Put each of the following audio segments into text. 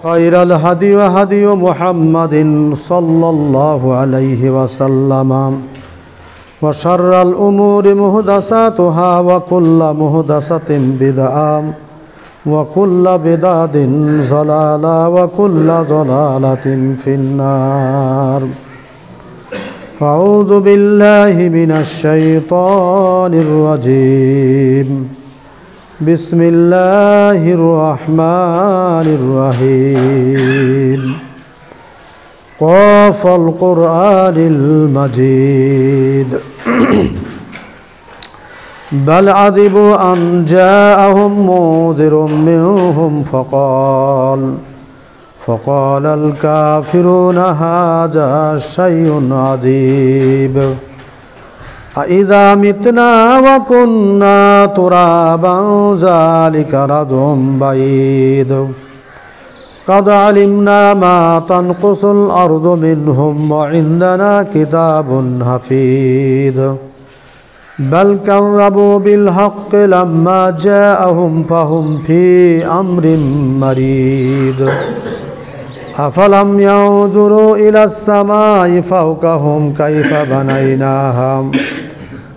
خير الهدي هدي محمد صلى الله عليه وسلم وشر الأمور محدثاتها وكل محدثة بدعة وكل بدعة ضلالة وكل ضلالة في النار. فأعوذ بالله من الشيطان الرجيم. بسم الله الرحمن الرحيم. قاف القرآن المجيد. بل عجبوا أن جاءهم منذر منهم فقال الكافرون هذا شيء عجيب. أإذا متنا وكنا ترابا ذلك رجع بعيد. قد علمنا ما تنقص الأرض منهم وعندنا كتاب حفيظ. بل كذبوا بالحق لما جاءهم فهم في أمر مريض. أفلم ينظروا إلى السماء فوقهم كيف بنيناها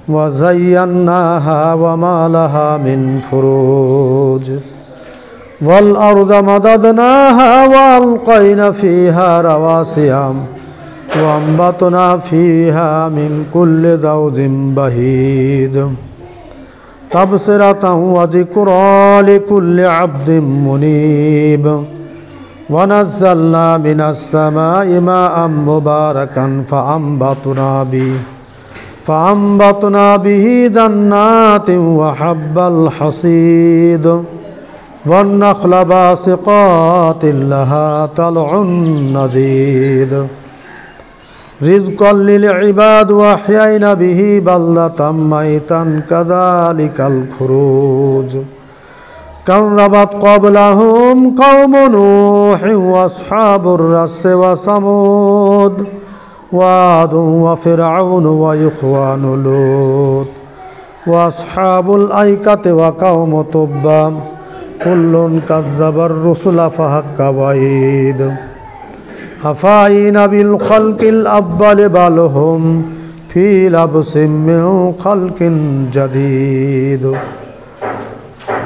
وزيناها وما لها من فروج. والأرض مددناها وألقينا فيها رواسي وأنبتنا فيها من كل زوج بهيج. تبصرة وذكرى لكل عبد منيب. ونزلنا من السماء ماء مباركا فأنبتنا به جنات وحب الحصيد والنخل باسقات لها طلع نضيد. رزقا للعباد وأحيينا به بلدة ميتا كذلك الخروج. كذبت قبلهم قوم نوح وأصحاب الرس وثمود وعاد وفرعون وإخوان لوط وأصحاب الأيكة وقوم تبع كل كذب الرسل فحق وعيد. أفعين بالخلق الأول بل هم في لبس من خلق جديد.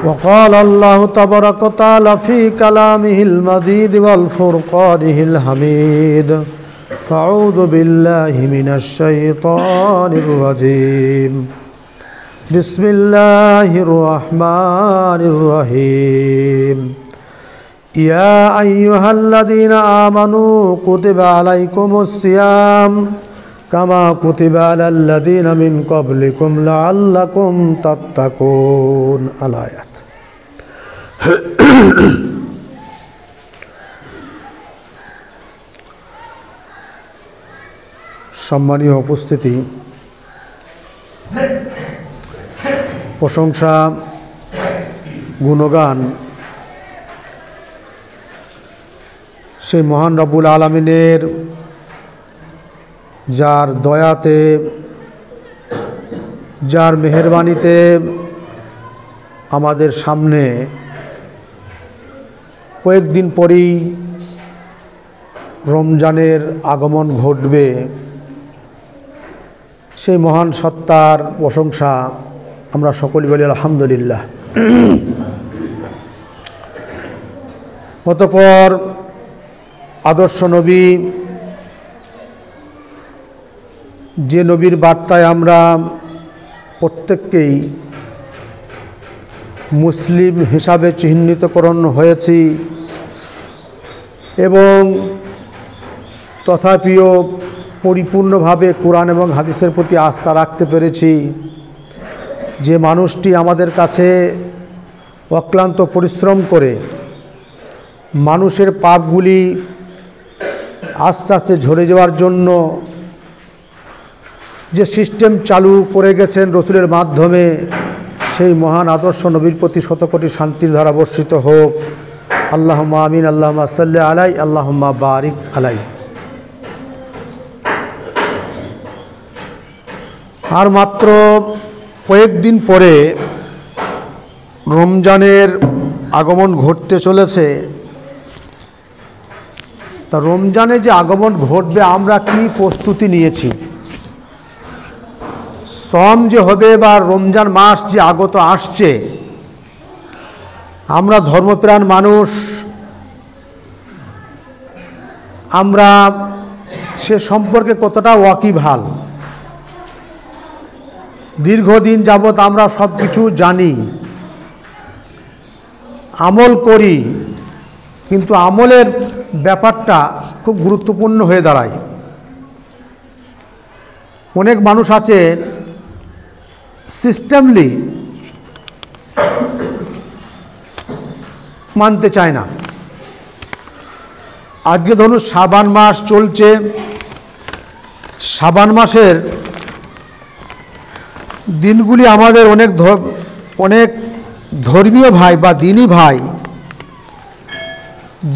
وقال الله تبارك وتعالى في كلامه المجيد والفرقانه الحميد. فأعوذ بالله من الشيطان الرجيم. بسم الله الرحمن الرحيم. يا أيها الذين آمنوا كتب عليكم الصيام كما كتب على الذين من قبلكم لعلكم تتقون. الآيات. সম্মানীয় উপস্থিতি, প্রশংসা গুণগান সেই মহান রব্বুল আলামিনের, যার দয়াতে, যার মেহেরবানিতে আমাদের সামনে কয়েকদিন পরেই রমজানের আগমন ঘটবে। সেই মহান সত্তার প্রশংসা আমরা সকলে বলি আলহামদুলিল্লাহ। অতঃপর আদর্শ নবী, যে নবীর বার্তায় আমরা প্রত্যেককেই মুসলিম হিসাবে চিহ্নিতকরণ হয়েছি এবং তথাপিও পরিপূর্ণভাবে কোরআন এবং হাদিসের প্রতি আস্থা রাখতে পেরেছি, যে মানুষটি আমাদের কাছে অক্লান্ত পরিশ্রম করে মানুষের পাপগুলি আস্তে আস্তে ঝরে যাওয়ার জন্য যে সিস্টেম চালু করে গেছেন রসুলের মাধ্যমে, সেই মহান আদর্শ নবীর প্রতি শতকোটি শান্তির ধারা বর্ষিত হোক। আল্লাহুম্মা আমিন। আল্লাহুম্মা সাল্লি আলাই, আল্লাহুম্মা বারিক আলাই। আর মাত্র কয়েকদিন পরে রমজানের আগমন ঘটতে চলেছে। তা রমজানে যে আগমন ঘটবে আমরা কি প্রস্তুতি নিয়েছি? সম যে হবে বা রমজান মাস যে আগত আসছে, আমরা ধর্মপ্রাণ মানুষ, আমরা সে সম্পর্কে কতটা ওয়াকিবহাল। দীর্ঘদিন যাবৎ আমরা সব কিছু জানি, আমল করি, কিন্তু আমলের ব্যাপারটা খুব গুরুত্বপূর্ণ হয়ে দাঁড়ায়। অনেক মানুষ আছে সিস্টেমলি মানতে চায় না। আজকে ধরুন শাবান মাস চলছে, শাবান মাসের দিনগুলি আমাদের অনেক ধর্মীয় ভাই বা দিনী ভাই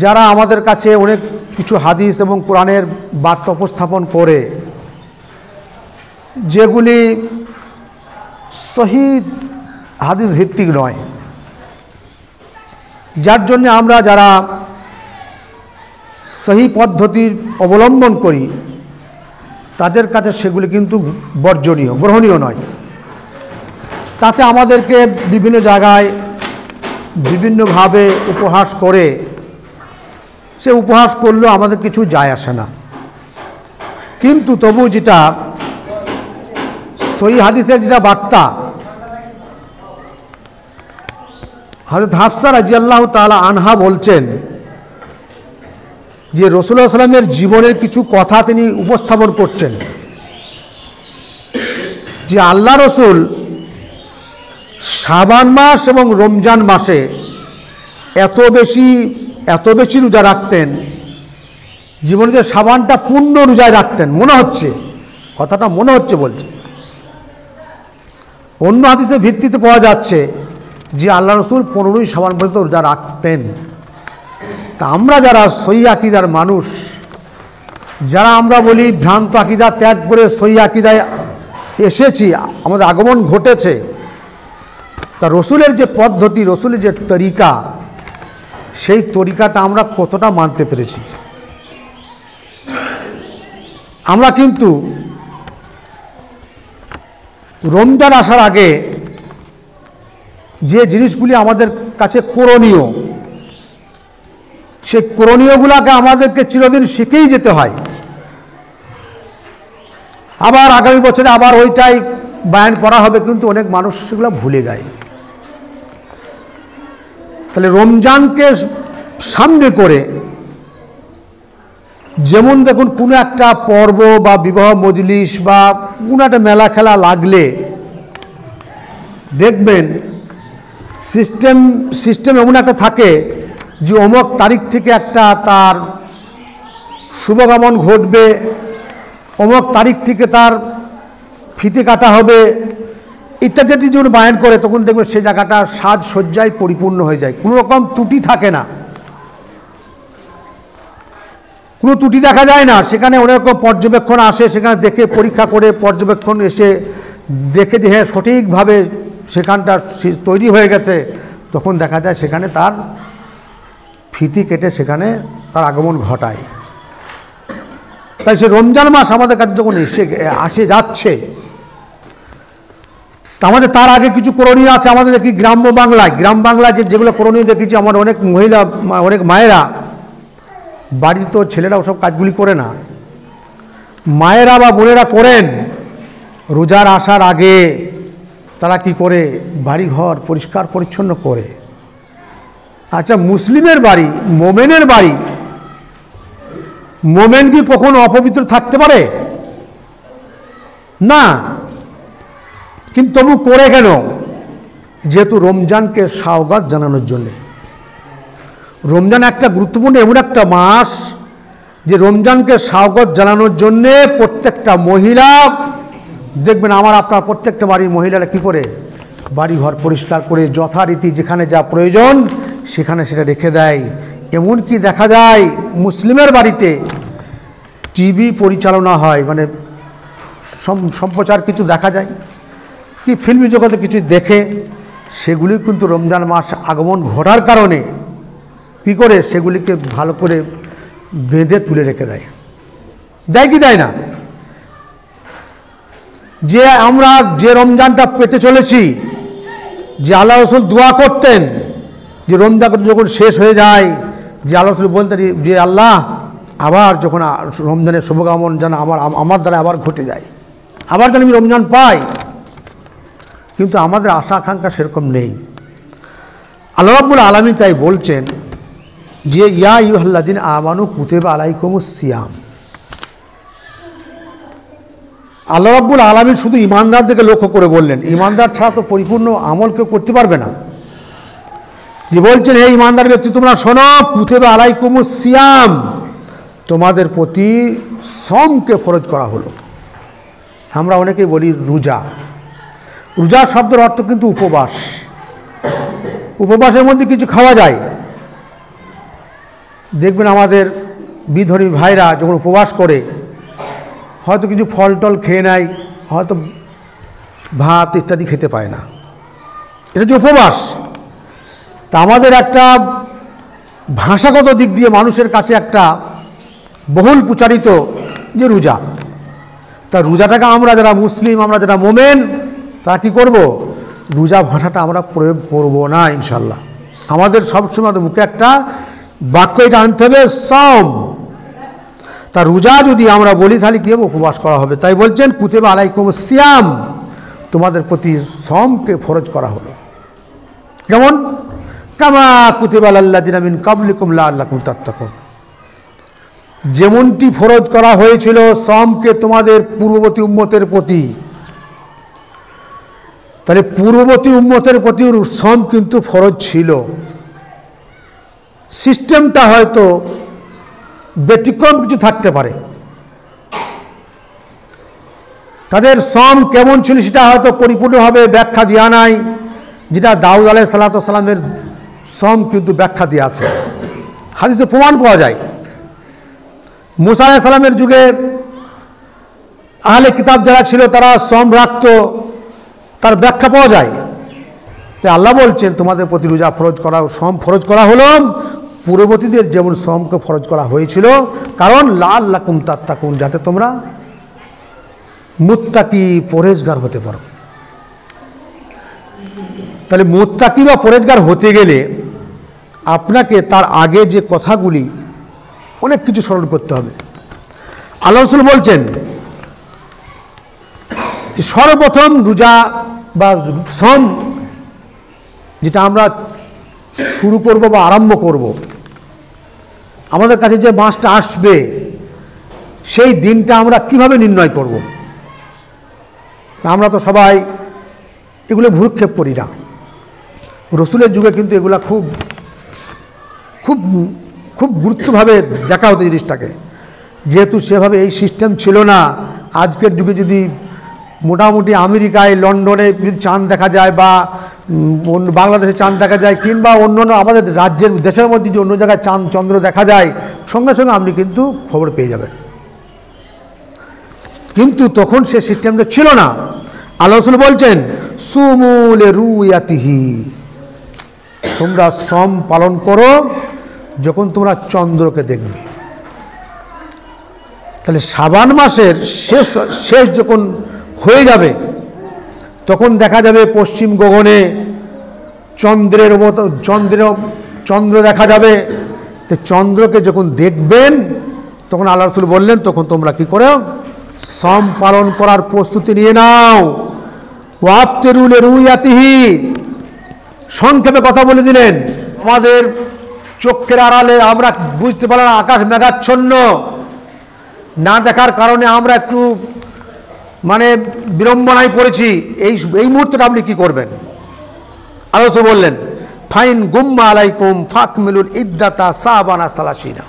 যারা আমাদের কাছে অনেক কিছু হাদিস এবং কোরআনের বার্তা উপস্থাপন করে, যেগুলি সহি হাদিস ভিত্তিক নয়, যার জন্য আমরা যারা সহি পদ্ধতির অবলম্বন করি তাদের কাছে সেগুলি কিন্তু বর্জনীয়, গ্রহণীয় নয়। তাতে আমাদেরকে বিভিন্ন জায়গায় বিভিন্নভাবে উপহাস করে, সে উপহাস করলেও আমাদের কিছু যায় আসে না। কিন্তু তবু যেটা সহিহ হাদিসের যেটা বার্তা, হযরত হাফসা রাদিয়াল্লাহু তাআলা আনহা বলছেন যে রাসূলুল্লাহ সাল্লাল্লাহু আলাইহি ওয়াসাল্লামের জীবনের কিছু কথা তিনি উপস্থাপন করছেন, যে আল্লাহ রসুল শাবান মাস এবং রমজান মাসে এত বেশি রোজা রাখতেন, জীবনে যে শাবানটা পূর্ণ রোজায় রাখতেন, মনে হচ্ছে, কথাটা মনে হচ্ছে বলছে। অন্য হাদিসের ভিত্তিতে পাওয়া যাচ্ছে যে আল্লাহ রসুল 15ই শাবান পর্যন্ত রোজা রাখতেন। তা আমরা যারা সহিহ আকীদার মানুষ, যারা আমরা বলি ভ্রান্ত আকীদা ত্যাগ করে সহিহ আকীদায় এসেছি, আমাদের আগমন ঘটেছে, তা রসুলের যে পদ্ধতি, রসুলের যে তরিকা, সেই তরিকাটা আমরা কতটা মানতে পেরেছি? আমরা কিন্তু রমজান আসার আগে যে জিনিসগুলি আমাদের কাছে করণীয়, সেই করণীয়গুলোকে আমাদেরকে চিরদিন শিখেই যেতে হয়। আবার আগামী বছরে আবার ওইটাই বায়ান করা হবে, কিন্তু অনেক মানুষ সেগুলো ভুলে যায়। তাহলে রমজানকে সামনে করে, যেমন দেখুন কোনো একটা পর্ব বা বিবাহ মজলিস বা কোনো একটা মেলা খেলা লাগলে দেখবেন সিস্টেম এমন একটা থাকে যে অমুক তারিখ থেকে একটা তার শুভগমন ঘটবে, অমুক তারিখ থেকে তার ফিতে কাটা হবে, ইত্যাদি যখন বায়ান করে, তখন দেখবেন সে জায়গাটা সাজসজ্জায় পরিপূর্ণ হয়ে যায়, কোনো রকম ত্রুটি থাকে না, কোনো ত্রুটি দেখা যায় না। সেখানে অনেক রকম পর্যবেক্ষণ আসে, সেখানে দেখে পরীক্ষা করে পর্যবেক্ষণ এসে দেখে যে হ্যাঁ সঠিকভাবে সেখানটা তৈরি হয়ে গেছে, তখন দেখা যায় সেখানে তার ফিতি কেটে সেখানে তার আগমন ঘটায়। তাই সে রমজান মাস আমাদের কাছে যখন আসে যাচ্ছে, আমাদের তার আগে কিছু করণীয় আছে। আমাদের দেখি গ্রাম বাংলায় যেগুলো করণীয় দেখেছি, আমার অনেক মহিলা, অনেক মায়েরা, বাড়িতে তো ছেলেরা ওসব কাজগুলি করে না, মায়েরা বা বোনেরা করেন। রোজার আসার আগে তারা কি করে? বাড়িঘর পরিষ্কার পরিচ্ছন্ন করে। আচ্ছা, মুসলিমের বাড়ি, মোমেনের বাড়ি, মোমেন কি কখনো অপবিত্র থাকতে পারে? না। কিন্তু তবু করে কেন? যেহেতু রমজানকে স্বাগত জানানোর জন্যে। রমজান একটা গুরুত্বপূর্ণ এমন একটা মাস যে রমজানকে স্বাগত জানানোর জন্যে প্রত্যেকটা মহিলা দেখবেন, আমার আপনার প্রত্যেকটা বাড়ির মহিলারা কি করে? বাড়িঘর পরিষ্কার করে যথারীতি যেখানে যা প্রয়োজন সেখানে সেটা রেখে দেয়। এমনকি দেখা যায় মুসলিমের বাড়িতে টিভি পরিচালনা হয়, মানে সম্প্রচার কিছু দেখা যায়, কি ফিল্মি জগতে কিছু দেখে, সেগুলি কিন্তু রমজান মাস আগমন ঘটার কারণে কী করে সেগুলিকে ভালো করে বেঁধে তুলে রেখে দেয়। দেয় কি দেয় না? যে আমরা যে রমজানটা পেতে চলেছি, যে আল্লাহ রসুল দোয়া করতেন যে রমজান যখন শেষ হয়ে যায়, যে আল্লাহ রসুল বলতেন যে আল্লাহ আবার যখন রমজানের শুভকামন যেন আমার দ্বারা আবার ঘটে যায়, আবার যেন আমি রমজান পাই। কিন্তু আমাদের আশা আকাঙ্ক্ষা সেরকম নেই। আল্লাহ রাব্বুল আলামিন তাই বলছেন যে ইয়া আইয়ুহাল্লাযীনা আমানু কুতিবা আলাইকুমুস সিয়াম। আল্লাহ রাব্বুল আলামিন শুধু ঈমানদারদেরকে লক্ষ্য করে বললেন, ঈমানদার ছাড়া তো পরিপূর্ণ আমল কেউ করতে পারবে না। যে বলছেন হে ঈমানদার ব্যক্তি তোমরা শোনো, কুতিবা আলাইকুমুস সিয়াম, তোমাদের প্রতি সমকে ফরজ করা হলো। আমরা অনেকেই বলি রোজা। রোজা শব্দের অর্থ কিন্তু উপবাস। উপবাসের মধ্যে কিছু খাওয়া যায়। দেখবেন আমাদের বিধর্মী ভাইরা যখন উপবাস করে হয়তো কিছু ফল টল খেয়ে নেয়, হয়তো ভাত ইত্যাদি খেতে পায় না। এটা যে উপবাস, তা আমাদের একটা ভাষাগত দিক দিয়ে মানুষের কাছে একটা বহুল প্রচারিত যে রোজা। তা রোজাটাকে আমরা যারা মুসলিম, আমরা যারা মোমেন, তারা কী করব? রোজা ভাষাটা আমরা প্রয়োগ করব না ইনশাল্লাহ। আমাদের সবসময় মুখে একটা বাক্য এটা আনতে হবে, সম। তা রোজা যদি আমরা বলি তাহলে কী হবে? উপবাস করা হবে। তাই বলছেন কুতিবা আলাইকুমুস সিয়াম, তোমাদের প্রতি সমকে ফরজ করা হলো। কেমন? কামা কুতিবা আলাল্লাযিনা মিন ক্বাবলিকুম লাআল্লাকুম তাত্তাকুন, যেমনটি ফরজ করা হয়েছিল সমকে তোমাদের পূর্ববর্তী উম্মতের প্রতি। তাহলে পূর্ববর্তী উম্মতের প্রতি সম কিন্তু ফরজ ছিল। সিস্টেমটা হয়তো ব্যতিক্রম কিছু থাকতে পারে। তাদের সম কেমন ছিল সেটা হয়তো পরিপূর্ণভাবে ব্যাখ্যা দেওয়া নাই, যেটা দাউদ আলাইহিস সালামের সম কিন্তু ব্যাখ্যা দেওয়া আছে, হাদিসে প্রমাণ পাওয়া যায়। মুসা আলাইহিস সালামের যুগে আহলে কিতাব যারা ছিল তারা সম রাখত, তার ব্যাখ্যা পাওয়া যায়। তাই আল্লাহ বলছেন তোমাদের প্রতি রোজা ফরজ করা, সম ফরজ করা হলো পূর্ববর্তীদের যেমন সমকে ফরজ করা হয়েছিল, কারণ লাআল্লাকুম তাত্তাকুন, যাতে তোমরা মুত্তাকি পরহেজগার হতে পারো। তাহলে মুত্তাকি বা পরহেজগার হতে গেলে আপনাকে তার আগে যে কথাগুলি অনেক কিছু স্মরণ করতে হবে। আল্লাহ রাসূল বলছেন যে সর্বপ্রথম রোজা বা সম যেটা আমরা শুরু করব বা আরম্ভ করব, আমাদের কাছে যে মাসটা আসবে সেই দিনটা আমরা কিভাবে নির্ণয় করব? আমরা তো সবাই এগুলো ভ্রুক্ষেপ করি না। রসুলের যুগে কিন্তু এগুলা খুব খুব খুব গুরুত্বভাবে দেখা হতো জিনিসটাকে, যেহেতু সেভাবে এই সিস্টেম ছিল না। আজকের যুগে যদি মোটামুটি আমেরিকায়, লন্ডনে যদি চাঁদ দেখা যায়, বা বাংলাদেশে চাঁদ দেখা যায়, কিংবা অন্য আমাদের রাজ্যের দেশের মধ্যে যে অন্য জায়গায় চাঁদ চন্দ্র দেখা যায়, সঙ্গে সঙ্গে আপনি কিন্তু খবর পেয়ে যাবেন। কিন্তু তখন সে সিস্টেমটা ছিল না। আল্লাহ রাসূল বলছেন সুমু লিরুয়াতিহি, তোমরা সম পালন করো যখন তোমরা চন্দ্রকে দেখবে। তাহলে শাবান মাসের শেষ যখন হয়ে যাবে তখন দেখা যাবে পশ্চিম গগনে চন্দ্রের মতো চন্দ্র দেখা যাবে। তো চন্দ্রকে যখন দেখবেন তখন আল্লাহ রাসূল বললেন তখন তোমরা কি করো? সম পালন করার প্রস্তুতি নিয়ে নাও। ওয়াফতিরু লিরুয়াতিহি, সংক্ষেপে কথা বলে দিলেন। আমাদের চোখের আড়ালে আমরা বুঝতে পারলাম আকাশ মেঘাচ্ছন্ন, না দেখার কারণে আমরা একটু বিড়ম্বনায় পড়েছি। এই মুহূর্তটা আপনি কি করবেন? আল্লাহ রাসূল বললেন ফাইন গুম্মা আলাইকুম ফাকমিলুল ইদ্দাতা সাবানা সালাসিনা,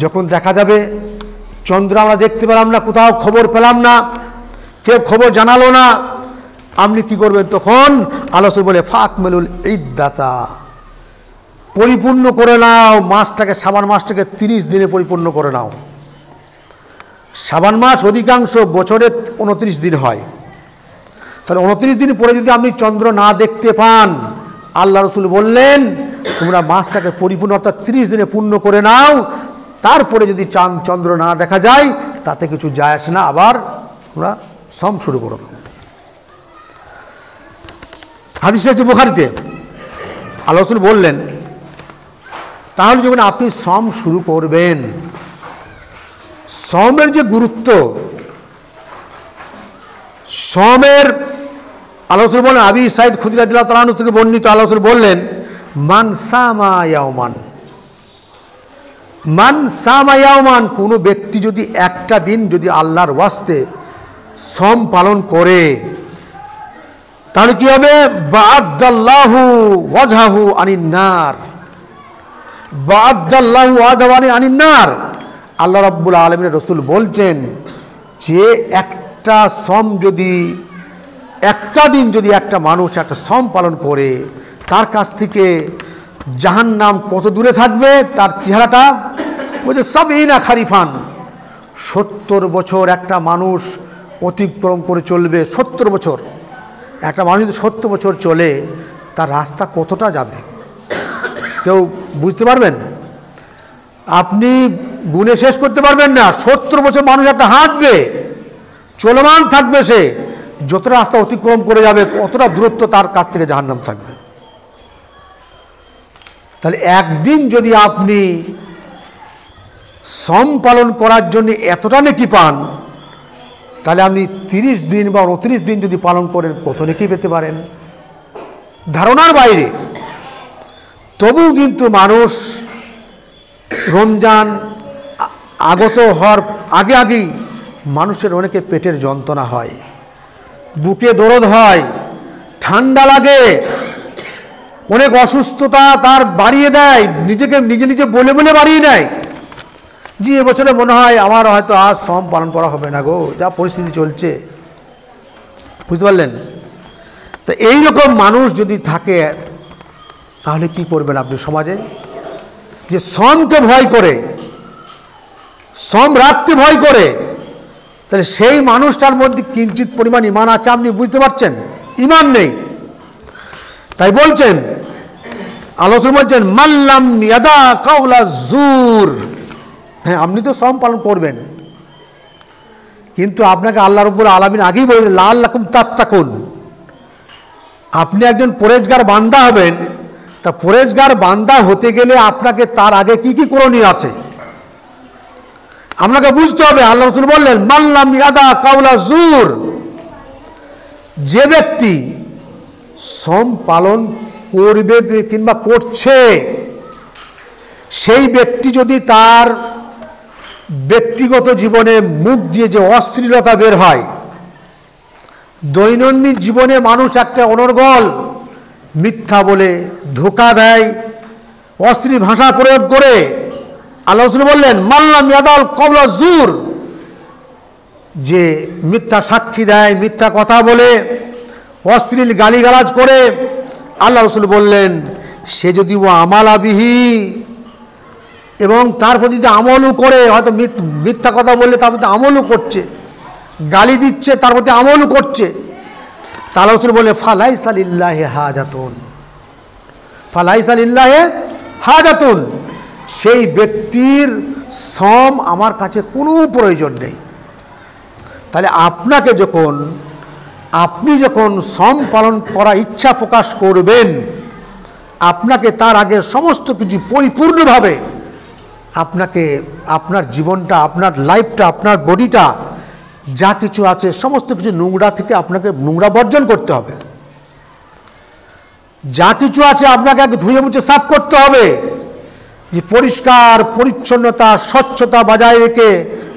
যখন দেখা যাবে চন্দ্র আমরা দেখতে পেলাম না, কোথাও খবর পেলাম না, কেউ খবর জানালো না, আপনি কি করবেন তখন? আল্লাহ রাসূল বলে ফাকমিলুল ইদ্দাতা, পরিপূর্ণ করে নাও মাসটাকে, শাবান মাসটাকে 30 দিনে পরিপূর্ণ করে নাও। শাবান মাস অধিকাংশ বছরে 29 দিন হয়। তাহলে 29 দিন পরে যদি আপনি চন্দ্র না দেখতে পান, আল্লাহ রাসূল বললেন তোমরা মাসটাকে পরিপূর্ণ অর্থাৎ 30 দিনে পূর্ণ করে নাও। তারপরে যদি চাঁদ চন্দ্র না দেখা যায় তাতে কিছু যায় আসে না, আবার আমরা সম শুরু করে দেব। হাদিস আছে বুখারীতে, আল্লাহ রাসূল বললেন, তাহলে যখন আপনি সম শুরু করবেন, সমের যে গুরুত্ব, সমের আল্লাহ রাসূল বলেন, আবি সাঈদ খুদরী রাদিয়াল্লাহু তাআলা আনহু থেকে বর্ণিত, আল্লাহ রাসূল বললেন, মান সামা ইয়াওমান, মান সামা ইয়াওমান, কোনো ব্যক্তি যদি একটা দিন যদি আল্লাহর ওয়াস্তে সম পালন করে, তাহলে কি হবে? বা'আদাল্লাহু ওয়াজহাহু আনিন নার, বা'আদাল্লাহু ওয়াজহাহু আনিন নার। আল্লাহ রাব্বুল আলামিনের রাসূল বলছেন যে একটা সম যদি, একটা দিন যদি একটা মানুষ একটা সম পালন করে, তার কাছ থেকে জাহান্নাম কত দূরে থাকবে, তার চেহারাটা বলছে সাবঈনা খারিফান, 70 বছর একটা মানুষ অতিক্রম করে চলবে। 70 বছর একটা মানুষ যদি 70 বছর চলে, তার রাস্তা কতটা যাবে কেউ বুঝতে পারবেন? আপনি গুণে শেষ করতে পারবেন না। 70 বছর মানুষ একটা হাঁটবে, চলমান থাকবে, সে যতটা রাস্তা অতিক্রম করে যাবে অতটা দূরত্ব তার কাছ থেকে জাহান্নাম থাকবে। তাহলে একদিন যদি আপনি সম পালন করার জন্য এতটা নেকি পান, তাহলে আপনি 30 দিন বা 29 দিন যদি পালন করেন কত নেকি পেতে পারেন, ধারণার বাইরে। তবুও কিন্তু মানুষ রমজান আগত হওয়ার আগে আগেই মানুষের অনেকে পেটের যন্ত্রণা হয়, বুকে দরদ হয়, ঠান্ডা লাগে, অনেক অসুস্থতা তার বাড়িয়ে দেয়, নিজেকে নিজে নিজে বলে বলে বাড়িয়ে নেয়, যে এবছরে মনে হয় আমার হয়তো আজ সম পালন করা হবে না গো, যা পরিস্থিতি চলছে। বুঝতে পারলেন? তো এইরকম মানুষ যদি থাকে, তাহলে কি করবেন আপনি সমাজে? যে সমকে ভয় করে, সম রাখতে ভয় করে, তাহলে সেই মানুষটার মধ্যে কিঞ্চিত পরিমাণ ঈমান আছে, আপনি বুঝতে পারছেন? ঈমান নেই। তাই বলছেন, আল্লাহ রাসূল বলছেন, মাল্লাম ইয়াদা কাওলা জুর। হ্যাঁ, আপনি তো সম পালন করবেন, কিন্তু আপনাকে আল্লাহ রাব্বুল আলামিন আগেই বলেছেন লাআল্লাকুম তাত্তাকুন, আপনি একজন পরেজগার বান্দা হবেন। তা পরেজগার বান্দা হতে গেলে আপনাকে তার আগে কি কি করণীয় আছে আপনাকে বুঝতে হবে। আল্লাহ রাসূল বললেন, মাল্লাম ইয়াদা কাওলা জুর, যে ব্যক্তি সম পালন করবে কিংবা করছে, সেই ব্যক্তি যদি তার ব্যক্তিগত জীবনে মুখ দিয়ে যে অশ্লীলতা বের হয়, দৈনন্দিন জীবনে মানুষ একটা অনর্গল মিথ্যা বলে, ধোঁকা দেয়, অশ্লীল ভাষা প্রয়োগ করে, আল্লাহ রাসূল বললেন মাল্লাম ইয়াদাল কাওলা জুর, যে মিথ্যা সাক্ষী দেয়, মিথ্যা কথা বলে, অশ্লীল গালিগালাজ করে, আল্লাহ রাসূল বললেন সে যদি ও আমালা বিহি, এবং তার প্রতি যে আমলও করে, হয়তো মিথ্যা কথা বললে তার প্রতি আমলও করছে, গালি দিচ্ছে তার প্রতি আমলও করছে, তা আল্লাহ রাসূল বলে ফালাইসা লিল্লাহি হাজাতুন, ফালাইসা লিল্লাহি হাজাতুন, সেই ব্যক্তির সম আমার কাছে কোনো প্রয়োজন নেই। তাহলে আপনাকে যখন, আপনি যখন সম পালন করার ইচ্ছা প্রকাশ করবেন, আপনাকে তার আগে সমস্ত কিছু পরিপূর্ণভাবে আপনাকে, আপনার জীবনটা, আপনার লাইফটা, আপনার বডিটা যা কিছু আছে সমস্ত কিছু নোংরা থেকে আপনাকে নোংরা বর্জন করতে হবে। যা কিছু আছে আপনাকে আগে ধুয়ে মুছে সাফ করতে হবে, যে পরিষ্কার পরিচ্ছন্নতা স্বচ্ছতা বজায় রেখে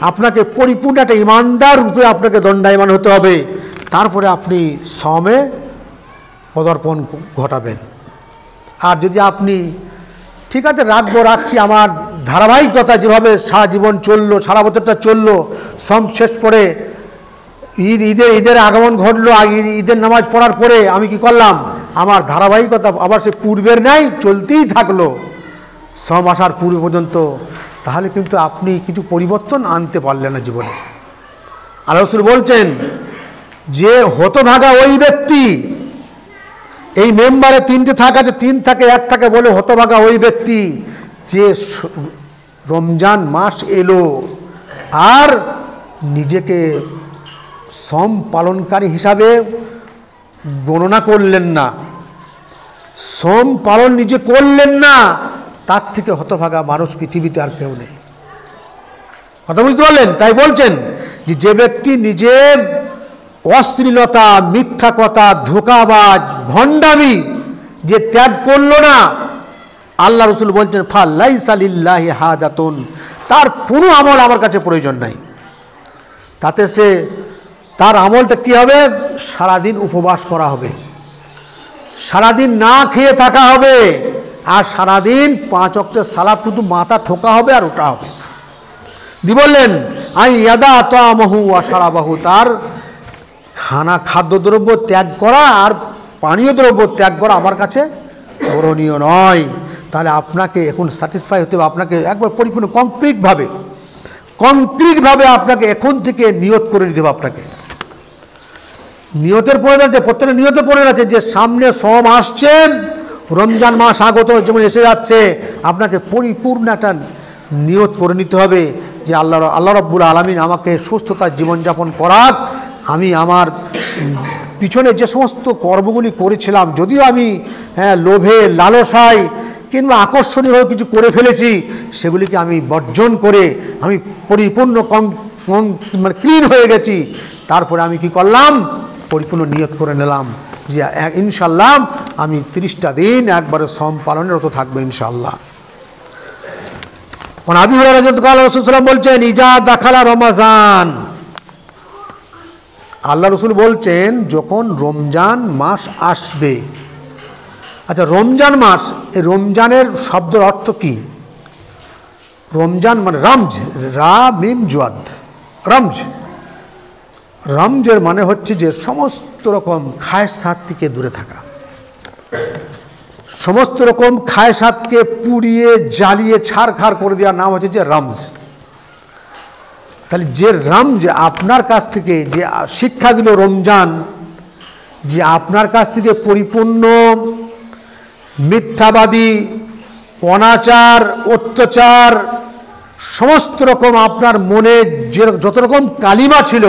আপনাকে পরিপূর্ণ একটা ইমানদার রূপে আপনাকে দণ্ডায়মান হতে হবে। তারপরে আপনি সমে পদার্পণ ঘটাবেন। আর যদি আপনি ঠিক আছে রাখছি, আমার ধারাবাহিকতা যেভাবে সারা জীবন চললো, সারা বছরটা চললো, সম শেষ পরে ঈদের আগমন ঘটলো, ঈদের নামাজ পড়ার পরে আমি কি করলাম, আমার ধারাবাহিকতা আবার সে পূর্বের ন্যায় চলতেই থাকলো সম আসার পূর্ব পর্যন্ত, তাহলে কিন্তু আপনি কিছু পরিবর্তন আনতে পারলেন না জীবনে। আল্লাহ রাসূল বলছেন যে হতভাগা ওই ব্যক্তি, এই মেম্বারে 3টে থাক আছে, 3 থাকে 1 থাকে বলে হতভাগা ওই ব্যক্তি যে রমজান মাস এলো আর নিজেকে সম পালনকারী হিসাবে গণনা করলেন না, সম পালন নিজে করলেন না, তার থেকে হতভাগা মানুষ পৃথিবীতে আর কেউ নেই। কথা বুঝতে পারলেন? তাই বলছেন যে ব্যক্তি নিজে অশ্লীলতা, মিথ্যা কথা, ধোঁকাবাজ, ভণ্ডামি যে ত্যাগ করলো না, আল্লাহ রসুল বলছেন ফালাইসা লিল্লাহি হাজাতুন, তার কোনো আমল আমার কাছে প্রয়োজন নাই। তাতে সে তার আমলটা কী হবে? সারাদিন উপবাস করা হবে, সারাদিন না খেয়ে থাকা হবে, আর সারাদিন 5 ওয়াক্তের সালাত শুধু মাথা ঠোকা হবে আর ওটা হবে। দি বললেন আই ইয়াদা তামাহু ওয়া শারাবাহু, তার খাদ্যদ্রব্য ত্যাগ করা আর পানীয় দ্রব্য ত্যাগ করা আমার কাছে করণীয় নয়। তাহলে আপনাকে এখন স্যাটিসফাই হতে হবে, আপনাকে একবার পরিপূর্ণ কংক্রিটভাবে আপনাকে এখন থেকে নিয়ত করে নিতে হবে। আপনাকে নিয়তের পরে আছে, প্রত্যেকটা নিয়তের পরে আছে যে সামনে সম আসছে, রমজান মাস আগত যেমন এসে যাচ্ছে, আপনাকে পরিপূর্ণ একটা নিয়ত করে নিতে হবে যে আল্লাহ রাব্বুল আলামিন আমাকে সুস্থতার জীবনযাপন করাক। আমি আমার পিছনে যে সমস্ত কর্মগুলি করেছিলাম, যদিও আমি লোভে, লালসায় কিংবা আকর্ষণীয়ভাবে কিছু করে ফেলেছি, সেগুলিকে আমি বর্জন করে আমি পরিপূর্ণ মানে ক্লিন হয়ে গেছি। তারপরে আমি কি করলাম? পরিপূর্ণ নিয়ত করে নিলাম যে ইনশাল্লাহ আমি 30টা দিন একবারে সম পালনের মতো থাকবো ইনশাল্লাহ। আবু হুরায়রা রাদিয়াল্লাহু আনহু রাসূলুল্লাহ সাল্লাল্লাহু আলাইহি ওয়াসাল্লাম বলছেন ইজা দাখালা রমাজান, আল্লাহ রসুল বলছেন যখন রমজান মাস আসবে। আচ্ছা, রমজান মাস, এই রমজানের শব্দের অর্থ কি? রমজান মানে রমজ, রা মিম জুয়াদ, রমজ। রমজের মানে হচ্ছে যে সমস্ত রকম খায়সাত থেকে দূরে থাকা, সমস্ত রকম খায়সাতকে পুড়িয়ে জ্বালিয়ে ছারখার করে দেওয়ার নাম হচ্ছে যে রমজ। তাহলে যে রমজ আপনার কাছ থেকে যে শিক্ষা দিল রমজান, যে আপনার কাছ থেকে পরিপূর্ণ মিথ্যাবাদী, অনাচার, অত্যাচার, সমস্ত রকম আপনার মনে যে যত রকম কালিমা ছিল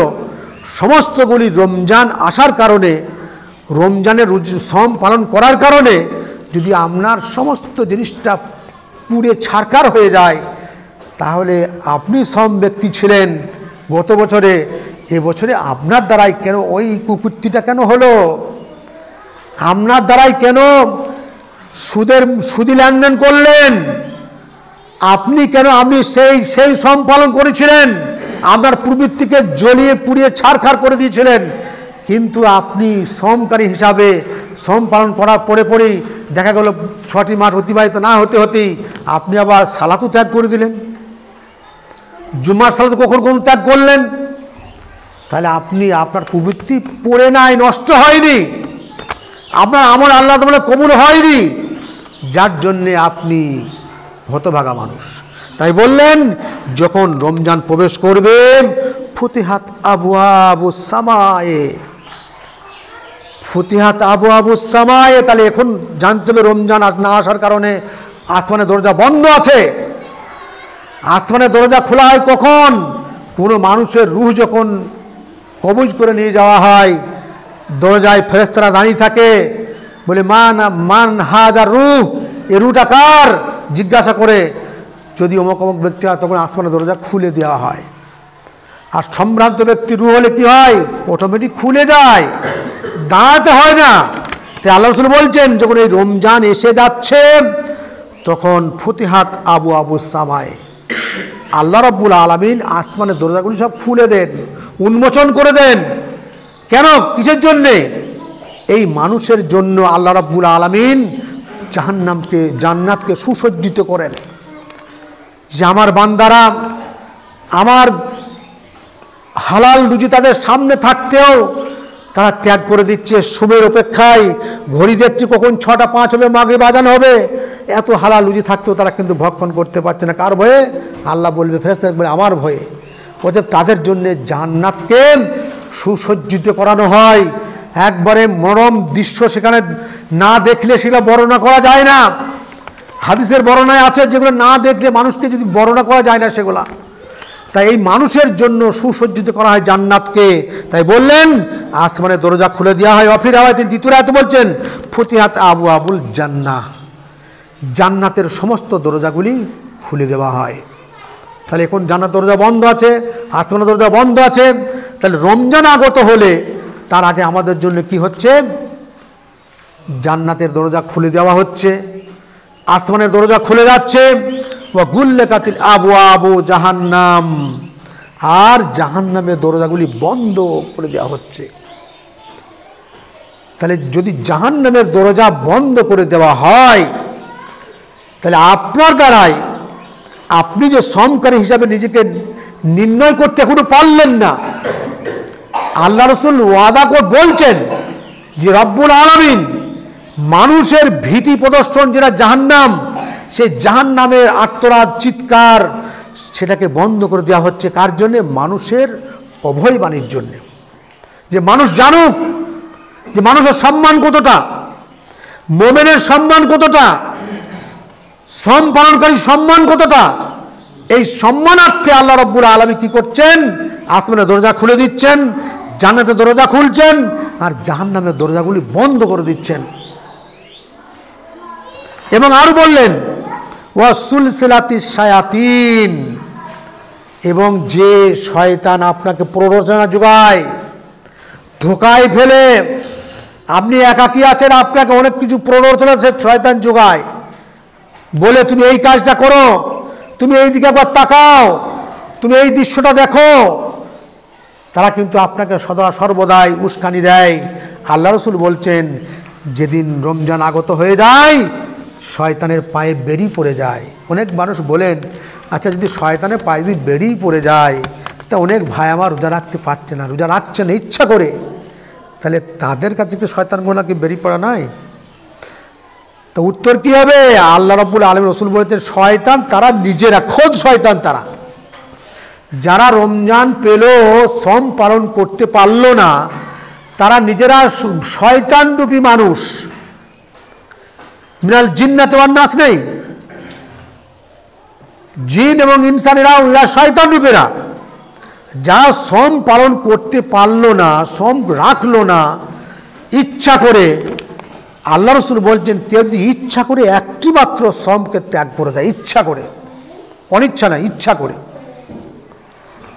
সমস্তগুলি রমজান আসার কারণে, রমজানের সম পালন করার কারণে যদি আপনার সমস্ত জিনিসটা পুড়ে ছারখার হয়ে যায়, তাহলে আপনি সম ব্যক্তি ছিলেন গত বছরে, এবছরে আপনার দ্বারাই কেন ওই কুকৃতিটা কেন হলো? আপনার দ্বারাই কেন সুদি লেনদেন করলেন? আপনি কেন সেই সম পালন করেছিলেন, আপনার প্রবৃত্তিকে জ্বলিয়ে পুড়িয়ে ছারখার করে দিয়েছিলেন, কিন্তু আপনি সমকারী হিসাবে সম পালন করার পরেই দেখা গেল 6টি মাস অতিবাহিত না হতেই আপনি আবার সালাতও ত্যাগ করে দিলেন, জুমার সালাত কখন ত্যাগ করলেন। তাহলে আপনার প্রবৃত্তি পড়ে নাই, নষ্ট হয়নি, আপনার আমল আল্লাহ তাআলা কবুল হয়নি, যার জন্যে আপনি হতভাগা মানুষ। তাই বললেন যখন রমজান প্রবেশ করবে ফুতিহাত আবওয়াবুস সামায়ে, ফুতিহাত আবওয়াবুস সামায়ে, তাহলে এখন জানতে হবে রমজান না আসার কারণে আসমানের দরজা বন্ধ আছে। আসমানের দরজা খোলা হয় কখন? কোনো মানুষের রূহ যখন কবজ করে নিয়ে যাওয়া হয়, দরজায় ফেরেশতারা দাঁড়িয়ে থাকে, বলে মান হাজার রূহ, এ রূহটা কার? জিজ্ঞাসা করে, যদি অমুক ব্যক্তি হয় তখন আসমানের দরজা খুলে দেওয়া হয়। আর সম্ভ্রান্ত ব্যক্তি রূহ হলে কি হয়? অটোমেটিক খুলে যায়, দাঁড়াতে হয় না। তাই আল্লাহ রাসূল বলছেন যখন এই রমজান এসে যাচ্ছে তখন ফুতিহাত আবওয়াবুস সামায়ে, আল্লাহ রাব্বুল আলামিন আসমানের দরজাগুলি সব খুলে দেন, উন্মোচন করে দেন। কেন? কিসের জন্যে? এই মানুষের জন্য আল্লাহ রাব্বুল আলামিন জান্নাতকে সুসজ্জিত করেন, যে আমার বান্দারা আমার হালাল রুজি তাদের সামনে থাকতেও তারা ত্যাগ করে দিচ্ছে, শুভের অপেক্ষায় ঘড়ি দেখছে কখন 6টা 5 হবে, মাগরিব আযান হবে, এত হালাল রুজি থাকতেও তারা কিন্তু ভক্ষণ করতে পারছে না। কার ভয়ে? আল্লাহ বলবে, ফেরেশতারা বলবে আমার ভয়ে। অতএব তাদের জন্য জান্নাতকে সুসজ্জিত করানো হয়। একবারে মনোরম দৃশ্য সেখানে না দেখলে সেটা বর্ণনা করা যায় না। হাদিসের বর্ণনায় আছে যেগুলো না দেখলে মানুষকে যদি বর্ণনা করা যায় না সেগুলা। তাই এই মানুষের জন্য সুসজ্জিত করা হয় জান্নাতকে। তাই বললেন আসমানের দরজা খুলে দেওয়া হয়। অফির আওয়াতে দ্বিতীয় আয়াতে বলছেন ফুতিহাত আবু আবুল জান্নাহ, জান্নাতের সমস্ত দরজাগুলি খুলে দেওয়া হয়। তাহলে এখন জান্নাত দরজা বন্ধ আছে, আসমানের দরজা বন্ধ আছে। তাহলে রমজান আগত হলে তার আগে আমাদের জন্য কি হচ্ছে? জান্নাতের দরজা খুলে দেওয়া হচ্ছে, আসমানের দরজা খুলে যাচ্ছে। ওয়া গুল্লাকাতিল আবওয়াবু জাহান্নাম, আর জাহান্নামের দরজাগুলি বন্ধ করে দেওয়া হচ্ছে। তাহলে যদি জাহান্নামের দরজা বন্ধ করে দেওয়া হয়, তাহলে আপনার দ্বারাই আপনি যে সমকারী হিসাবে নিজেকে নির্ণয় করতে এখনো পারলেন না। আল্লাহ রাসূল ওয়াদা করে বলছেন যে রব্বুল আলামিন মানুষের ভীতি প্রদর্শন যেটা জাহান্নাম, সেই জাহান্নামের আর্তনাদ চিৎকার সেটাকে বন্ধ করে দেওয়া হচ্ছে। কার জন্যে? মানুষের অভয়বাণীর জন্যে। যে মানুষ জানুক যে মানুষের সম্মান কতটা, মোমেনের সম্মান কতটা, সম পালনকারী সম্মান কতটা। এই সম্মানার্থে আল্লাহ রাব্বুল আলামিন কি করছেন? আসমানের দরজা খুলে দিচ্ছেন, জান্নাতের দরজা খুলছেন, আর জাহান্নামের দরজাগুলি বন্ধ করে দিচ্ছেন। এবং আরো বললেন ওয়া সুলসিলাতিশ শায়াতিন, এবং যে শয়তান আপনাকে প্ররোচনা যোগায়, ধোকায় ফেলে, আপনি একাকী আছেন, আপনাকে অনেক কিছু প্ররোচনা শয়তান যোগায়, বলে তুমি এই কাজটা করো, তুমি এই দিকে একবার তাকাও, তুমি এই দৃশ্যটা দেখো। তারা কিন্তু আপনাকে সদা সর্বদাই উস্কানি দেয়। আল্লাহ রাসূল বলছেন যেদিন রমজান আগত হয়ে যায় শয়তানের পায়ে বেড়ি পড়ে যায়। অনেক মানুষ বলেন আচ্ছা যদি শয়তানের পায়ে যদি বেড়ি পড়ে যায় তা অনেক ভাই আমার রোজা রাখতে পারছে না, রোজা রাখছে না ইচ্ছা করে, তাহলে তাদের কাছে কি শয়তানগুলো কি বেড়ি পড়া নাই? তো উত্তর কি হবে? আল্লাহ রাব্বুল আলামিন রাসূল বলেছেন শয়তান তারা নিজেরা, খোদ শয়তান তারা, যারা রমজান পেল সম পালন করতে পারল না, তারা নিজেরা শয়তান রূপী মানুষ। মিনাল জিন্নাতি ওয়ান নাস নেই, জিন এবং ইনসানেরাও এরা শয়তান রূপেরা। যারা সম পালন করতে পারল না, সম রাখলো না ইচ্ছা করে, আল্লাহ রাসূল বলছেন কেউ যদি ইচ্ছা করে একটি মাত্র সমকে ত্যাগ করে দেয়, ইচ্ছা করে, অনিচ্ছা না, ইচ্ছা করে,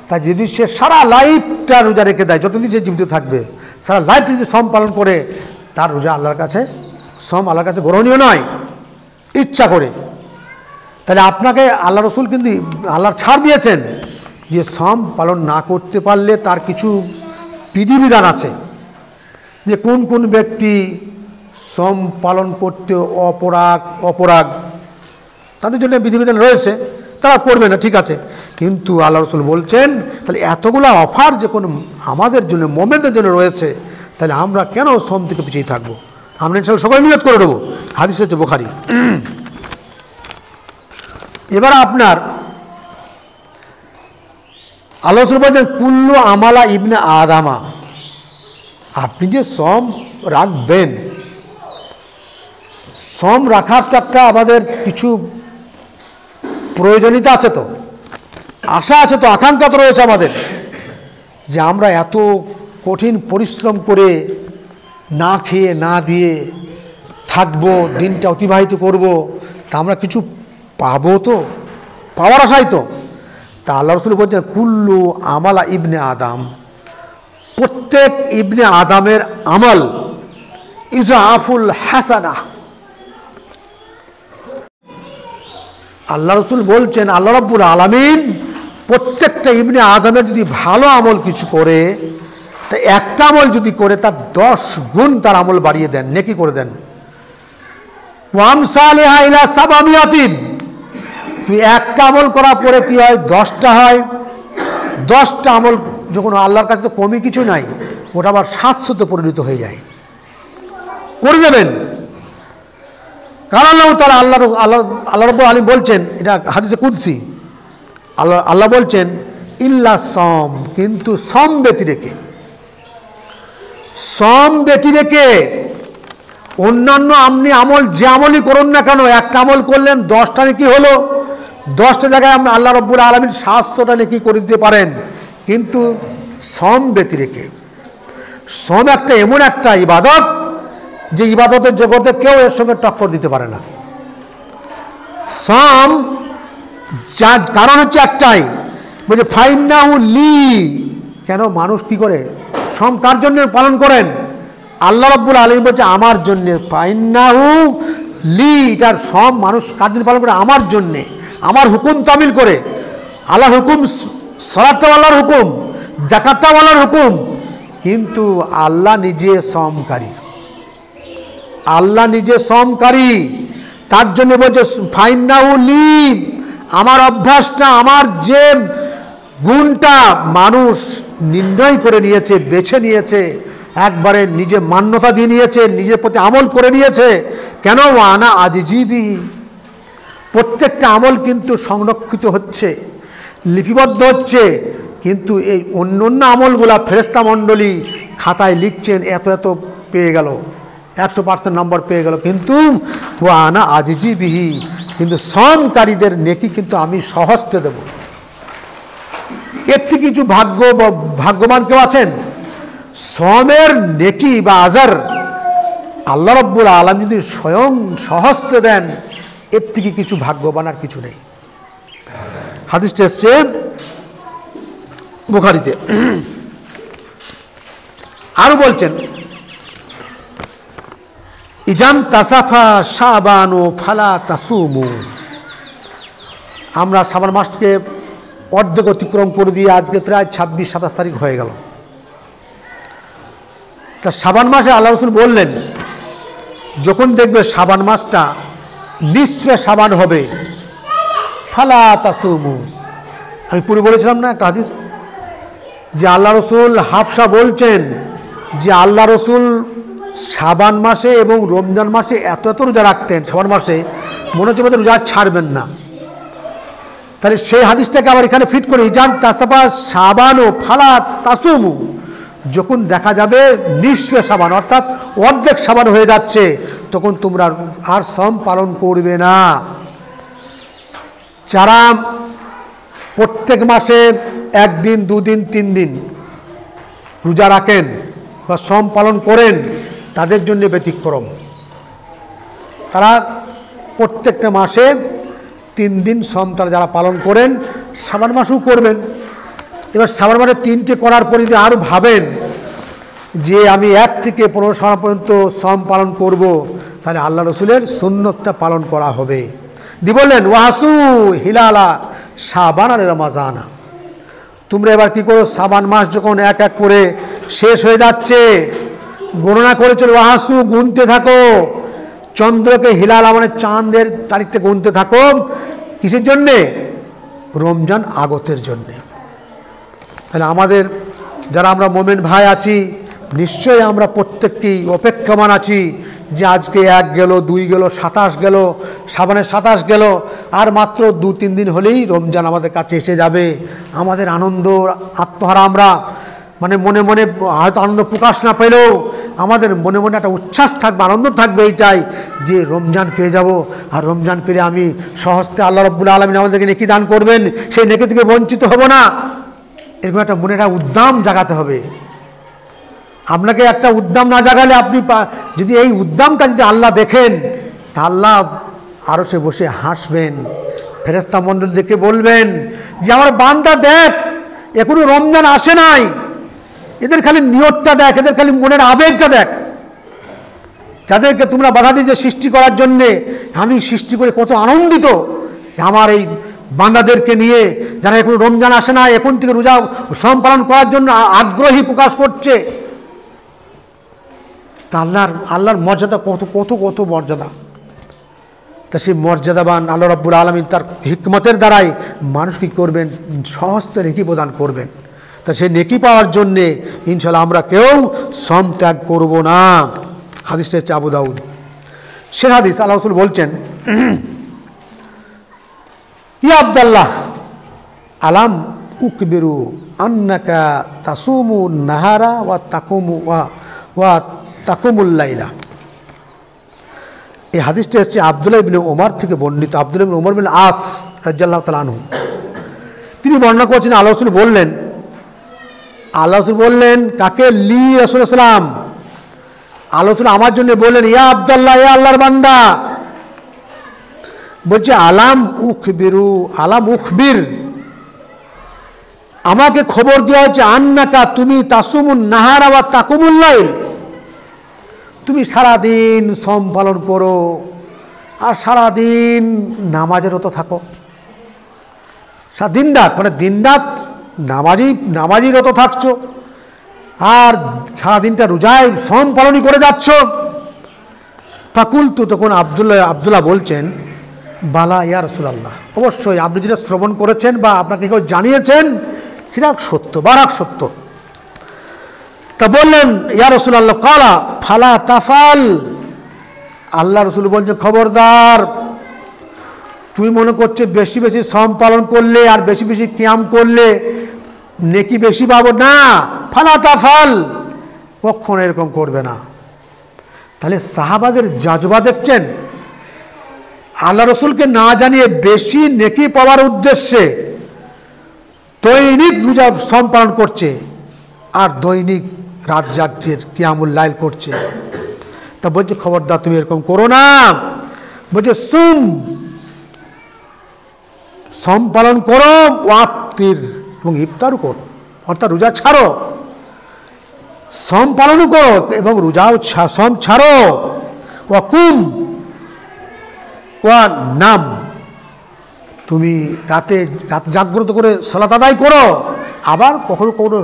তা যদি সে সারা লাইফটা রোজা রেখে দেয়, যতদিন সে জীবিত থাকবে সারা লাইফ যদি সম পালন করে, তার রোজা আল্লাহর কাছে, সম আল্লাহর কাছে গ্রহণীয় নয়, ইচ্ছা করে। তাহলে আপনাকে আল্লাহ রাসূল কিন্তু আল্লাহর ছাড় দিয়েছেন যে সম পালন না করতে পারলে তার কিছু বিধিবিধান আছে, যে কোন কোন ব্যক্তি সম পালন করতে অপরাগ তাদের জন্য বিধিবিধান রয়েছে, তারা করবে না, ঠিক আছে। কিন্তু আল্লাহ রাসূল বলছেন তাহলে এতগুলো অফার যে কোনো আমাদের জন্য মোমেনদের জন্য রয়েছে, তাহলে আমরা কেন সম থেকে পিছিয়ে থাকবো? আমরা ইনশাআল্লাহ সকলে নিয়ত করে দেবো। হাদিস হচ্ছে বুখারী। এবার আপনার আল্লাহ রাসূল বলছেন কুল্লু আমালা ইবনে আদামা, আপনি যে সম রাখবেন, সম রাখার তো একটা আমাদের কিছু প্রয়োজনীয়তা আছে, তো আশা আছে, তো আকাঙ্ক্ষা তো রয়েছে আমাদের, যে আমরা এত কঠিন পরিশ্রম করে না খেয়ে না দিয়ে থাকবো, দিনটা অতিবাহিত করব, তা আমরা কিছু পাবো, তো পাওয়ার আশাই তো। তা আল্লাহ রাসূল বলছেন কুল্লু আমালা ইবনে আদম, প্রত্যেক ইবনে আদমের আমল ইজাফুল হাসানা। আল্লাহ রাসূল বলছেন আল্লাহ রাব্বুল আলামিন প্রত্যেকটা ইবনে আদমের যদি ভালো আমল কিছু করে, তা একটা আমল যদি করে তার 10 গুণ তার আমল বাড়িয়ে দেন, নেকি করে দেন। ওয়ামসালিহা ইলা সাবামিয়াতিন, তুই একটা আমল করার পরে কি হয়? 10টা হয়। 10টা আমল যখন আল্লাহর কাছে তো কমই কিছু নাই, ওটা আবার 700তে পরিণত হয়ে যায়, করে দেবেন। কারণ আল্লাহ রাব্বুল আলামিন বলছেন, এটা হাদিসে কুদসি, আল্লাহ বলছেন ইল্লা সম, কিন্তু সম ব্যতি রেখে, সম ব্যতি রেখে অন্যান্য আপনি আমল যে আমলই করুন না কেন, একটা আমল করলেন 10টা নেকি হলো, 10টা জায়গায় আপনি আল্লাহ রাব্বুল আলামিন 700টা নেকি করে দিতে পারেন। কিন্তু সম ব্যতিরেকে, সম একটা এমন একটা ইবাদত যে ইবাদতের জগতে কেউ এর সঙ্গে টক্কর দিতে পারে না। সম যার কারণ হচ্ছে একটাই, বলছে ফাইন্নাহু লি। কেন মানুষ কি করে সম কার জন্য পালন করেন? আল্লাহ রাব্বুল আলামিন বলছে আমার জন্যে। ফাইন্নাহু লি, তার সম মানুষ কার জন্য পালন করে? আমার জন্যে, আমার হুকুম তামিল করে। আল্লাহর হুকুম, সালাতটাও আল্লাহর হুকুম, যাকাতটাও আল্লাহর হুকুম, কিন্তু আল্লাহ নিজে সমকারী, আল্লাহ নিজে সমকারী। তার জন্য বলছে ফাইন্নাহু লি, আমার অভ্যাসটা, আমার যে গুণটা মানুষ নির্ণয় করে নিয়েছে, বেছে নিয়েছে, একবারে নিজে মান্যতা দিয়ে নিয়েছে, নিজের প্রতি আমল করে নিয়েছে। কেন? আনা আজিজিবি, প্রত্যেকটা আমল কিন্তু সংরক্ষিত হচ্ছে, লিপিবদ্ধ হচ্ছে। কিন্তু এই অন্য অন্য আমলগুলা ফেরেশতা মণ্ডলী খাতায় লিখছেন, এত এত পেয়ে গেল, 100% নম্বর পেয়ে গেল, কিন্তু ও আনা আজিজিবিহি, কিন্তু সমকারীদের নেকি কিন্তু আমি সহস্তে দেব। এর থেকে কিছু ভাগ্যবান কেউ আছেন? সমের নেকি বা আজার আল্লাহ রাব্বুল আলামিন যদি স্বয়ং সহস্তে দেন, এর থেকে কিছু ভাগ্যবান আর কিছু নেই। হাদিসটা এসছে বুখারীতে। আরো বলছেন ইজাম তাসাফা শাবানু ফালা তাসুমু। আমরা শাবান মাসকে অর্ধেক অতিক্রম করে দিয়ে আজকে প্রায় 26-27 তারিখ হয়ে গেল। তা শাবান মাসে আল্লাহ রাসূল বললেন, যখন দেখবে শাবান মাসটা নিসফে শাবান হবে, ফালা তাসুমু। আমি পুরো বলেছিলাম না একটা হাদিস, যে আল্লাহ রসুল হাফসা বলছেন যে আল্লাহ রসুল শাবান মাসে এবং রমজান মাসে এত এত রোজা রাখতেন, শাবান মাসে মনে হচ্ছে বোধহয় রোজা ছাড়বেন না। তাহলে সেই হাদিসটাকে আবার এখানে ফিট করে ইজান তাসাফা শাবানু ফালা তাসুমু, যখন দেখা যাবে নিসফে শাবান অর্থাৎ অর্ধেক শাবান হয়ে যাচ্ছে, তখন তোমরা আর সম পালন করবে না। যারা প্রত্যেক মাসে 1 দিন 2 দিন 3 দিন রোজা রাখেন বা সম পালন করেন, তাদের জন্য ব্যতিক্রম। তারা প্রত্যেকটা মাসে 3 দিন সম তারা যারা পালন করেন, শাবান মাসেও করবেন। এবার শাবান মাসে 3টে করার পরে যদি আরও ভাবেন যে আমি 1 থেকে 15 শাবান পর্যন্ত সম পালন করব, তাহলে আল্লাহ রসুলের সুন্নতটা পালন করা হবে। দিয়ে বললেন ওয়াসু হিলালা শাবান আর রমাজানা, তোমরা এবার কি করো, শাবান মাস যখন এক এক করে শেষ হয়ে যাচ্ছে, গণনা করেছিল ওয়াহাসু, গুনতে থাকো, চন্দ্রকে হিলালা মানে চাঁদের তারিখটা গুনতে থাকো। কিসের জন্যে? রমজান আগতের জন্যে। তাহলে আমাদের যারা আমরা মোমেন ভাই আছি, নিশ্চয়ই আমরা প্রত্যেককেই অপেক্ষমান আছি যে আজকে 1 গেল, 2 গেল, 27 গেল, শাবানের 27 গেল, আর মাত্র 2-3 দিন হলেই রমজান আমাদের কাছে এসে যাবে। আমাদের আনন্দ আত্মহারা আমরা, মানে মনে মনে হয়তো আনন্দ প্রকাশ না পেলেও আমাদের মনে মনে একটা উচ্ছ্বাস থাকবে, আনন্দ থাকবে এইটাই যে রমজান পেয়ে যাব, আর রমজান পেলে আমি সহস্তে আল্লাহ রাব্বুল আলামিন আমাদেরকে নেকি দান করবেন, সেই নেকি থেকে বঞ্চিত হব না। এরকম একটা মনে একটা উদ্দাম জাগাতে হবে। আপনাকে একটা উদ্দাম না জাগালে, আপনি যদি এই উদ্দামটা যদি আল্লাহ দেখেন, তা আল্লাহ আরো সে বসে হাসবেন, ফেরেশতা মণ্ডলী দেখে বলবেন যে আমার বান্দা দেখ, এখনো রমজান আসে নাই, এদের খালি নিয়তটা দেখ, এদের খালি মনের আবেগটা দেখ। যাদেরকে তোমরা বাধা দিয়েছে সৃষ্টি করার জন্যে, আমি সৃষ্টি করে কত আনন্দিত আমার এই বান্দাদেরকে নিয়ে, যারা এখন রমজান আসে না, এখন থেকে রোজা সম পালন করার জন্য আগ্রহী প্রকাশ করছে। তা আল্লাহর মর্যাদা কত কত কত মর্যাদা। তা সেই মর্যাদাবান আল্লাহ রাব্বুল আলামিন তার হিকমতের দ্বারাই মানুষ কি করবেন, সহস্তে নেকি প্রদান করবেন। তা সেই নেকি পাওয়ার জন্যে ইনশাআল্লাহ আমরা কেউ সম ত্যাগ করব না। হাদিসটা হচ্ছে আবু দাউদ। সে হাদিস আল্লাহ রাসূল বলছেন, ইয়া আব্দুল্লাহ আলাম উকবিরু আন্নাকা তাসুমু নাহারা ওয়া তাকুমু ওয়া তাকুমুল লাইলা। এই হাদিসটা এসেছে আব্দুল্লাহ ইবনে ওমর থেকে বর্ণিত। আব্দুল্লাহ ইবনে ওমর বিন আস রাদিয়াল্লাহু তাআলা আনহু তিনি বর্ণনা করেছেন, আল্লাহ রাসূল বললেন কাকে? লি রাসূলুল্লাহ সাল্লাম। আল্লাহ রাসূল আমার জন্য বললেন, ইয়া আব্দুল্লাহ, ইয়া আল্লাহর বান্দা। বলছে আলাম উখবির, আমাকে খবর দেওয়া হচ্ছে, আন্নাকা, তুমি তাসুমুন নাহারা ওয়া তাকুমুল লাইল, তুমি সারাদিন সম পালন করো আর সারাদিন নামাজের রত থাকো। দিন রাত মানে দিন রাত নামাজি রত থাকছো আর সারাদিনটা রোজায় সম পালনই করে যাচ্ছ। ফাকুলতু, তখন আব্দুল্লাহ বলছেন, বালা ইয়া রাসূলুল্লাহ, অবশ্যই আপনি যেটা শ্রবণ করেছেন বা আপনাকে কেউ জানিয়েছেন সেটা সত্য, বারাক সত্য। তা বললেন, ইয়া রাসূলুল্লাহ, কালা ফালা তাফাল, আল্লাহ রাসূল বলছেন খবরদার, তুমি মনে করছো বেশি বেশি শ্রম পালন করলে আর বেশি বেশি কিয়াম করলে নেকি বেশি পাবো, না, ফালা তাফাল, কখনো এরকম করবে না। তাহলে সাহাবাদের জাজবা দেখছেন, আল্লাহ রসুলকে না জানিয়ে বেশি নেকি পাওয়ার উদ্দেশ্যে দৈনিক রোজা শ্রম পালন করছে আর দৈনিক রাত জাগছেন, কিয়ামুল লাইল করছে। তা বলছে খবরদার তুমি এরকম করো না। বলছে সম পালন করো, ওয়াফতির, এবং ইফতারও করো, অর্থাৎ রোজা ছাড়ো, সম পালনও করো এবং রোজাও সম ছাড়ো। ওয়াকুম ওয়া নাম, তুমি রাতে জাগ্রত করে সালাত আদায় করো, আবার কখনো কখনো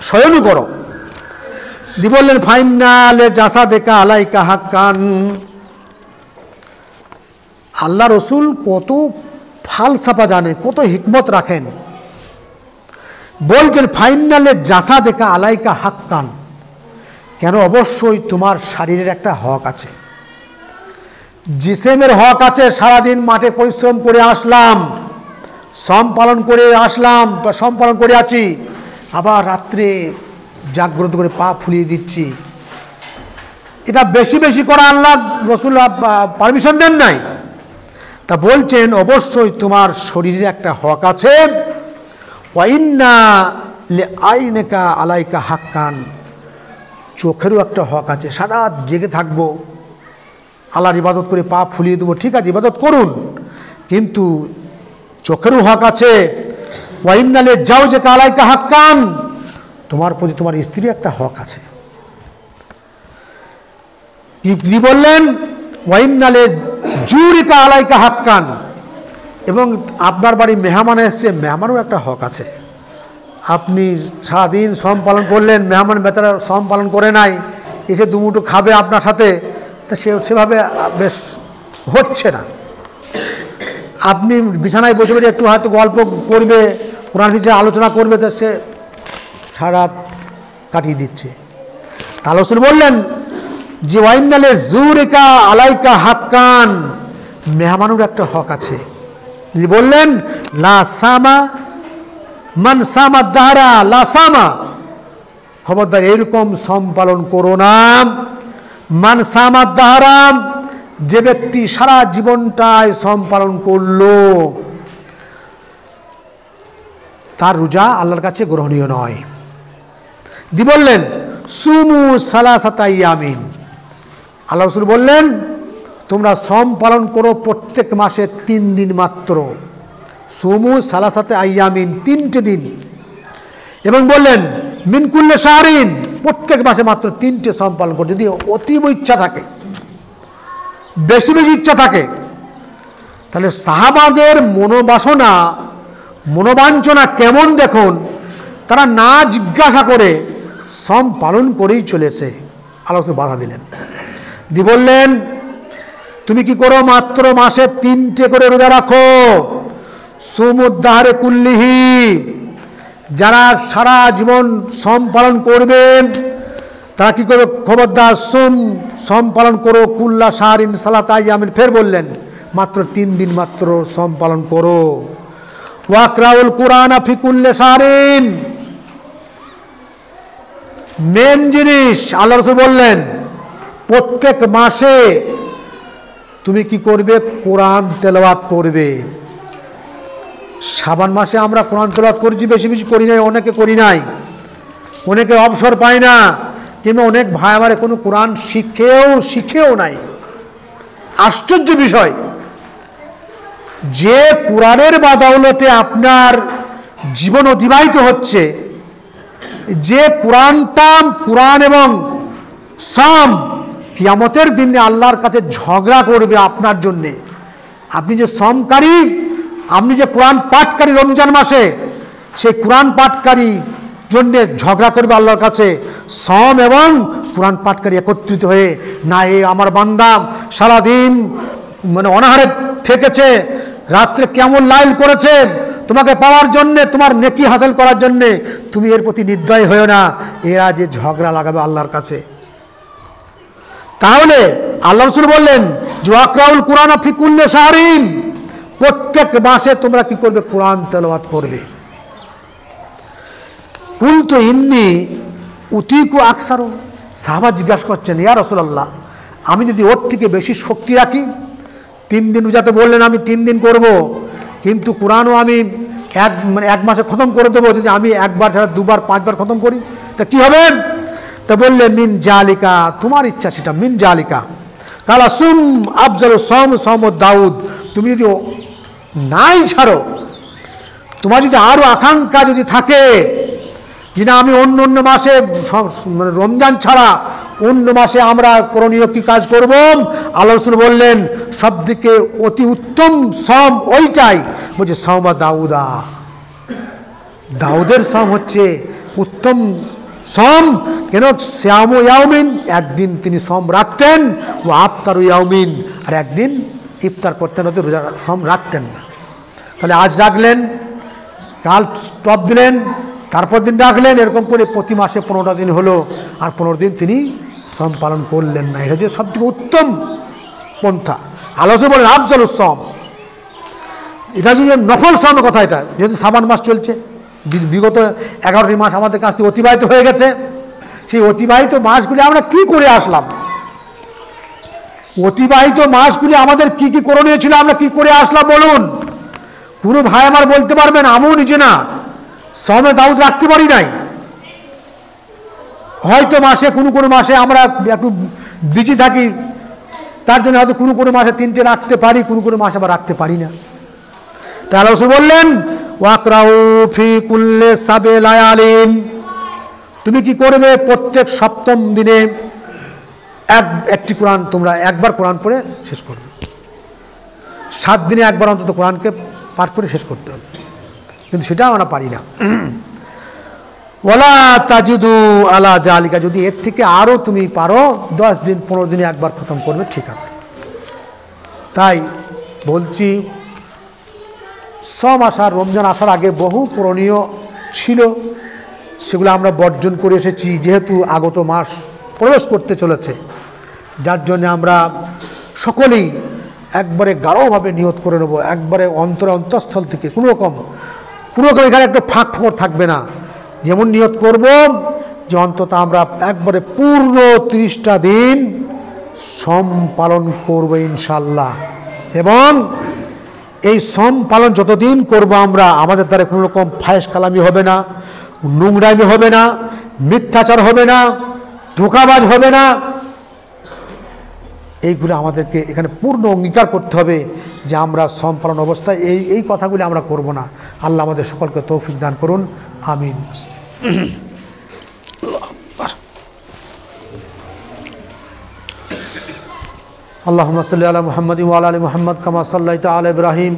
শয়নও করো। বললেন ফাইনালে জাসা দেখা আলাইকা হাক্কান, আল্লাহ রসুল কত ফালসাফা জানেন, কত হিকমত রাখেন। বলছেন ফাইনালে জাসা দেখা আলাইকা হাক্কান, কেন? অবশ্যই তোমার শারীরের একটা হক আছে, জিসেমের হক আছে। সারাদিন মাঠে পরিশ্রম করে আসলাম, শ্রম পালন করে আসলাম, শ্রম পালন করে আছি, আবার রাত্রে জাগ্রত করে পা ফুলিয়ে দিচ্ছি, এটা বেশি বেশি করা আল্লাহ রসুল পারমিশন দেন নাই। তা বলছেন অবশ্যই তোমার শরীরে একটা হক আছে। ওয়াইন্না লে আইনেকা আলাইকা হাক্কান, চোখেরও একটা হক আছে। সারা জেগে থাকবো, আল্লাহর ইবাদত করে পা ফুলিয়ে দেবো, ঠিক আছে ইবাদত করুন, কিন্তু চোখেরও হক আছে। ওয়াইন্নালে যাও যে আলাইকা হাক্কান, তোমার প্রতি তোমার স্ত্রীর একটা হক আছে। কি বললেন? ওয়াইন্নালে জুরিকা আলাইকা হাক্কান, এবং আপনার বাড়ি মেহমান এসছে, মেহমানও একটা হক আছে। আপনি সারাদিন শ্রম পালন করলেন, মেহমান বেচারা শ্রম পালন করে নাই, এসে দুমুঠো খাবে আপনার সাথে, তা সেভাবে বেশ হচ্ছে না। আপনি বিছানায় বসে বসে একটু হয়তো গল্প করবে, কোরআন হাদিসের আলোচনা করবে, তা সে সারা কাটিয়ে দিচ্ছে। তা রাসূল বললেন যে ওয়াইন্নালে জুরিকা আলাইকা হাক্কান, মেহমানের একটা হক আছে। যে বললেন লা সামা মান সামা দাহরা লা সামা, খবরদার এরকম শ্রম পালন করো না। মান সামা দাহরা, যে ব্যক্তি সারা জীবনটায় শ্রম পালন করলো তার রোজা আল্লাহর কাছে গ্রহণীয় নয়। বললেন সুমু সালাসাতা ইয়ামিন, আল্লাহ রাসূল বললেন তোমরা শ্রম পালন করো প্রত্যেক মাসে 3 দিন মাত্র। সুমু সালাসাতে আইয়ামিন, 3টে দিন। এবং বললেন মিন কুল্লি শাহরিন, প্রত্যেক মাসে মাত্র 3টে শ্রম পালন করো। যদি অতীব ইচ্ছা থাকে, বেশি বেশি ইচ্ছা থাকে, তাহলে সাহাবাদের মনোবাসনা মনোবাঞ্ছনা কেমন দেখুন, তারা না জিজ্ঞাসা করে শ্রম পালন করেই চলেছে। আল্লাহ বাধা দিলেন, বললেন তুমি কি করো? মাত্র মাসে 3টে করে রোজা রাখো। সুমুদ্দাহারে কুল্লিহি, যারা সারা জীবন শ্রম পালন করবেন তারা কি করবে? খবরদার শ্রম পালন করো। কুল্লা শাহরিন সালাতা আইয়ামিন, ফের বললেন মাত্র 3 দিন মাত্র শ্রম পালন করো। ওয়াকরাউল কুরআনা ফি কুল্লি শাহরিন, মেন জিনিস আল্লাহ রাসূল বললেন প্রত্যেক মাসে তুমি কি করবে? কোরআন তেলাওয়াত করবে। শাবান মাসে আমরা কোরআন তেলাওয়াত করছি, বেশি বেশি করি নাই, অনেকে করি নাই, অনেকে অবসর পায় না, কিংবা অনেক ভাই আমার কোনো কোরআন শিখেও নাই। আশ্চর্য বিষয় যে কোরআনের বাদৌলতে আপনার জীবন অতিবাহিত হচ্ছে, যে কোরআন এবং সাম কিয়ামতের দিনে আল্লাহর কাছে ঝগড়া করবে আপনার জন্যে। আপনি যে সমকারী, আপনি যে কোরআন পাঠকারী রমজান মাসে, সেই কোরআন পাঠকারী জন্যে ঝগড়া করবে আল্লাহর কাছে। সম এবং কোরআন পাঠকারী একত্রিত হয়ে, না এ আমার বান্দা সারাদিন অনাহারে থেকেছে, রাত্রে কেমন লাইল করেছে, তোমাকে পাওয়ার জন্যে, তোমার নেকি হাসিল করার জন্যে তুমি এর প্রতি নির্দয় হয়েও না। এরা যে ঝগড়া লাগাবে আল্লাহর কাছে। তাহলে আল্লাহ রাসূল বললেন যে আকরাউল কুরআন ফি কুল্লি শাহরিন, প্রত্যেক মাসে তোমরা কি করবে? কোরআন তেলাওয়াত করবে। কুলতু ইন্নী উতিকু আকসারু, সাহাবা জিজ্ঞাসা করছেন, ইয়া রাসূলুল্লাহ, আমি যদি ওর থেকে বেশি শক্তি রাখি, 3 দিন রোজাতে বললেন আমি 3 দিন করব, কিন্তু কোরআনও আমি এক মাসে খতম করে দেবো, যদি আমি একবার ছাড়া 2 বার 5 বার খতম করি, তা কি হবে? তা বললে মিন জালিকা, তোমার ইচ্ছা সেটা, মিন জালিকা কালা সুম আফজালু সম দাউদ, তুমি যদি নাই ছাড়ো, তোমার যদি আরও আকাঙ্ক্ষা যদি থাকে যে না আমি অন্য মাসে রমজান ছাড়া অন্য মাসে আমরা করণীয় কি কাজ করব, আল্লাহ রাসূল বললেন সবথেকে অতি উত্তম সম ওইটাই, বলছে সওমা দাউদা, দাউদের সম হচ্ছে উত্তম সম। কেন? শ্যাম ইয়াউমিন, একদিন তিনি সম রাখতেন, ও আফতারু ইয়াউমিন, আর একদিন ইফতার করতেন, হয়তো রোজা সম রাখতেন না। তাহলে আজ রাখলেন, কাল স্টপ দিলেন, তারপর দিন রাখলেন, এরকম করে প্রতি মাসে 15টা দিন হলো, আর 15 দিন তিনি সম পালন করলেন না। এটা হচ্ছে সবথেকে উত্তম পন্থা। আল্লাহ বলেন আফজালুস সম, এটা যে নফল সমের কথা, এটা যেহেতু শাবান মাস চলছে, বিগত 11টি মাস আমাদের কাছ থেকে অতিবাহিত হয়ে গেছে, সেই অতিবাহিত মাসগুলি আমরা কি করে আসলাম, অতিবাহিত মাসগুলি আমাদের কি কি করণীয় ছিল, আমরা কি করে আসলাম বলুন? কোনো ভাই আমার বলতে পারবেন আমিও নিজে না সওমে দাউদ রাখতে পারি নাই, হয়তো মাসে কোনো মাসে আমরা একটু বিজি থাকি, তার জন্য হয়তো কোনো মাসে 3টে রাখতে পারি, কোনো মাসে আবার রাখতে পারি না। তাহলে রাসূল বললেন ওয়াকরাউ ফি কুল্লি সাবি লায়ালিন, তুমি কি করবে? প্রত্যেক সপ্তম দিনে একটি কোরআন তোমরা একবার কোরআন পড়ে শেষ করবে। 7 দিনে একবার অন্তত কোরআনকে পাঠ করে শেষ করতে হবে, কিন্তু সেটাও আমরা পারি না। ওয়ালা তাজিদু আলা জালিকা, যদি এর থেকে আরও তুমি পারো 10 দিন 15 দিনে একবার খতম করবে, ঠিক আছে। তাই বলছি সম আসার, রমজান আসার আগে বহু করণীয় ছিল, সেগুলো আমরা বর্জন করে এসেছি, যেহেতু আগত মাস প্রবেশ করতে চলেছে, যার জন্য আমরা সকলেই একবারে গাঢ়ভাবে নিয়ত করে নেব, একবারে অন্তঃস্থল থেকে, কোনো রকম এখানে একটা ফাঁক ফোঁকর থাকবে না। যেমন নিয়ত করব যে অন্তত আমরা একবারে পূর্ণ 30টা দিন সম পালন করব ইনশাল্লাহ, এবং এই সম পালন যতদিন করব আমরা, আমাদের দ্বারা কোনো রকম ফায়েশ কালামি হবে না, নোংরামি হবে না, মিথ্যাচার হবে না, ধোঁকাবাজ হবে না। এইগুলো আমাদেরকে এখানে পূর্ণ অঙ্গীকার করতে হবে যে আমরা সম পালন অবস্থায় এই কথাগুলি আমরা করব না। আল্লাহ আমাদের সকলকে তৌফিক দান করুন, আমিন। আল্লাহুম্মা সাল্লি আলা মুহাম্মাদিন ওয়া আলা আলি মুহাম্মাদ কামা সাল্লাইতা আলা ইব্রাহিম।